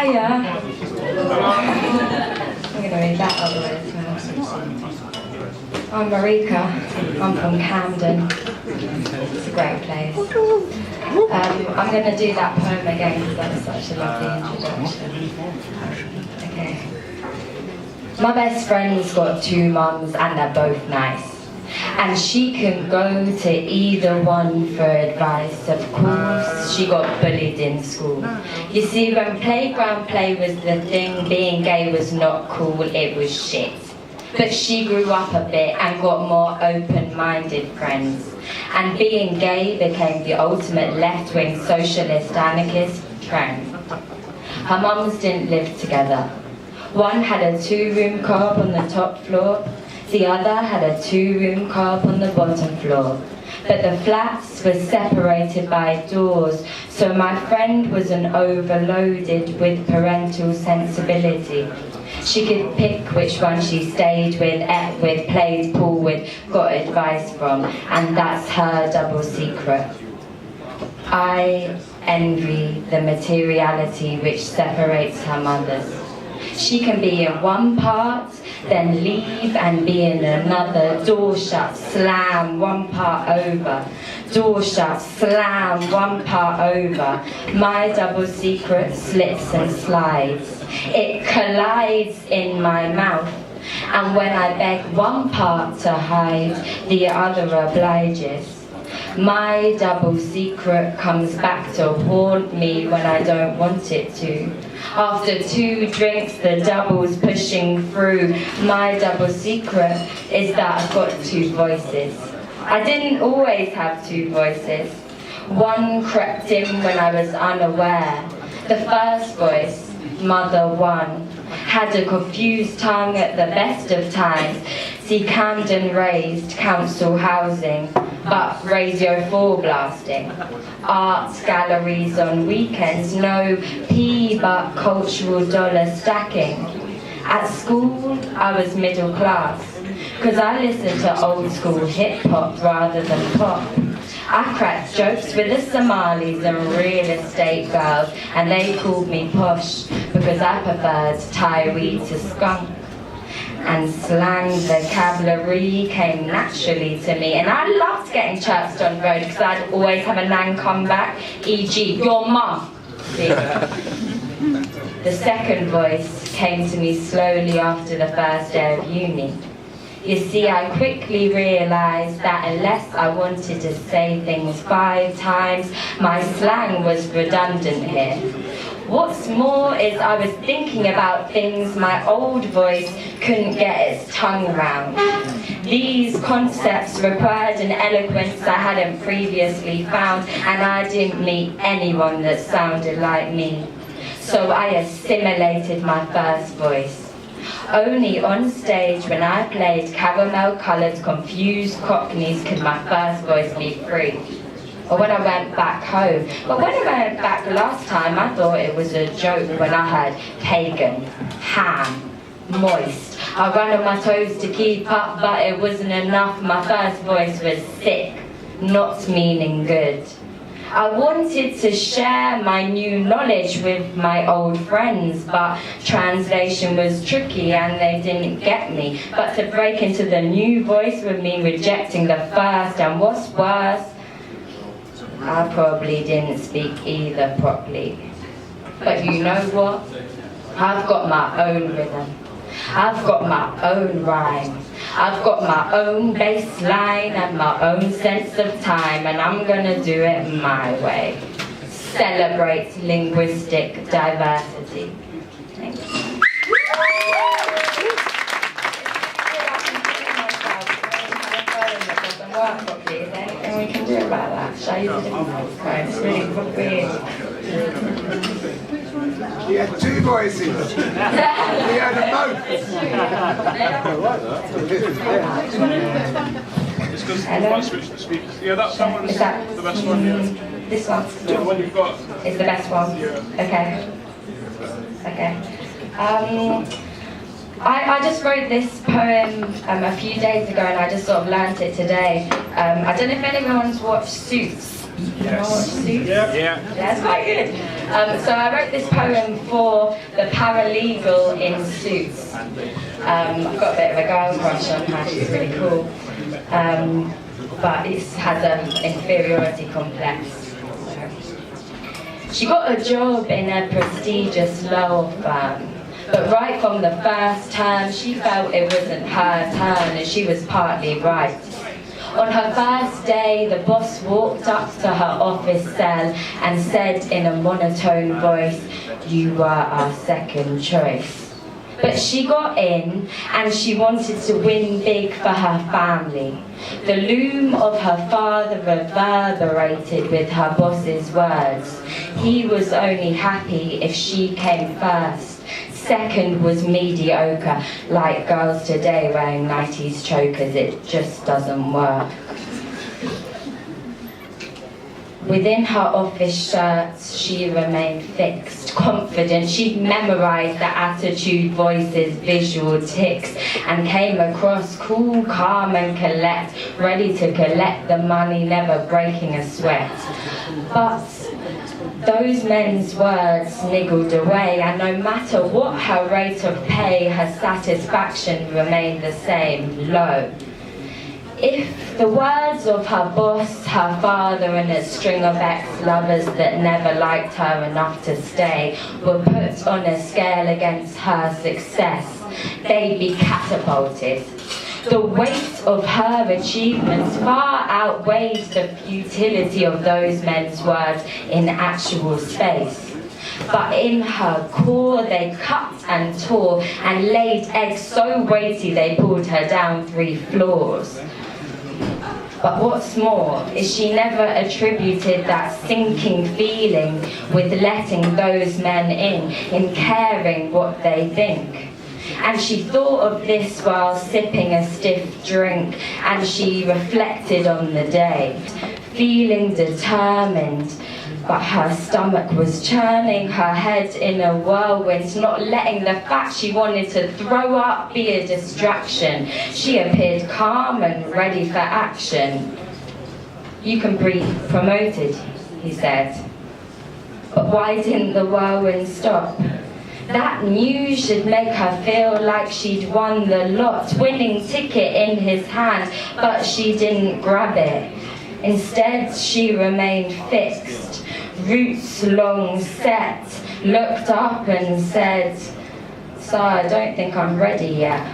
Hiya. I'm going to read that other way as well. I'm Marika. I'm from Camden. It's a great place. I'm going to do that poem again because that was such a lovely introduction. Okay. My best friend's got 2 mums and they're both nice. And she can go to either one for advice. Of course, she got bullied in school. You see, when playground play was the thing, being gay was not cool, it was shit. But she grew up a bit and got more open-minded friends. And being gay became the ultimate left-wing socialist anarchist trend. Her mums didn't live together. One had a 2-room car on the top floor. The other had a 2-room car on the bottom floor. But the flats were separated by doors, so my friend wasn't overloaded with parental sensibility. She could pick which one she stayed with, ate with, played pool with, got advice from, and that's her double secret. I envy the materiality which separates her mothers. She can be in one part, then leave and be in another. Door shut, slam, one part over. Door shut, slam, one part over. My double secret slips and slides. It collides in my mouth. And when I beg one part to hide, the other obliges. My double secret comes back to haunt me when I don't want it to. After 2 drinks, the double's pushing through. My double secret is that I've got 2 voices. I didn't always have 2 voices. One crept in when I was unaware. The first voice, Mother One, had a confused tongue at the best of times. See, Camden raised council housing, but Radio 4 blasting. Art galleries on weekends, no P but cultural dollar stacking. At school, I was middle class, because I listened to old school hip hop rather than pop. I cracked jokes with the Somalis and real estate girls, and they called me posh because I preferred Thai weed to skunk. And slang vocabulary came naturally to me, and I loved getting chirped on the road because I'd always have a nan come back, e.g. your mum. The second voice came to me slowly after the first day of uni. You see, I quickly realised that unless I wanted to say things 5 times, my slang was redundant here. What's more is I was thinking about things my old voice couldn't get its tongue round. These concepts required an eloquence I hadn't previously found, and I didn't meet anyone that sounded like me. So I assimilated my first voice. Only on stage when I played caramel-coloured confused cockneys could my first voice be free. Or when I went back home. But when I went back last time, I thought it was a joke when I heard pagan, ham, moist. I ran on my toes to keep up, but it wasn't enough. My first voice was sick, not meaning good. I wanted to share my new knowledge with my old friends, but translation was tricky and they didn't get me. But to break into the new voice would mean rejecting the first, and what's worse, I probably didn't speak either properly. But you know what? I've got my own rhythm. I've got my own rhyme. I've got my own bass line and my own sense of time, and I'm gonna do it my way. Celebrate linguistic diversity. Thank you. Is there anything we can do about that? Shall I use a different microphone? It's really weird. You had 2 voices. You had them both. It's because you might switch the speakers. Yeah, that one's the best one, yeah. This one? The one you've got. Is the best one? Yeah. Okay. Okay. I just wrote this poem a few days ago, and I just sort of learnt it today. I don't know if anyone's watched Suits. You know what Suits? Yeah. Yeah, it's quite good. So I wrote this poem for the paralegal in Suits. I've got a bit of a girl crush on her, she's really cool. But it has an inferiority complex. She got a job in a prestigious law firm, but right from the first term she felt it wasn't her turn, and she was partly right. On her first day, the boss walked up to her office cell and said in a monotone voice, "You were our second choice." But she got in, and she wanted to win big for her family. The loom of her father reverberated with her boss's words. He was only happy if she came first. Second was mediocre, like girls today wearing 90s chokers. It just doesn't work. Within her office shirts, she remained fixed, confident. She'd memorized the attitude, voices, visual tics, and came across cool, calm, and collect, ready to collect the money, never breaking a sweat. But those men's words niggled away, and no matter what her rate of pay, her satisfaction remained the same, low. If the words of her boss, her father, and a string of ex-lovers that never liked her enough to stay were put on a scale against her success, they'd be catapulted. The weight of her achievements far outweighed the futility of those men's words in actual space. But in her core they cut and tore and laid eggs so weighty they pulled her down 3 floors. But what's more is she never attributed that sinking feeling with letting those men in caring what they think. And she thought of this while sipping a stiff drink, and she reflected on the day, feeling determined. But her stomach was churning, her head in a whirlwind, not letting the fact she wanted to throw up be a distraction. She appeared calm and ready for action. "You can be promoted," he said. But why didn't the whirlwind stop? That news should make her feel like she'd won the lot, winning ticket in his hand, but she didn't grab it. Instead, she remained fixed, roots long set, looked up and said, "Sir, I don't think I'm ready yet."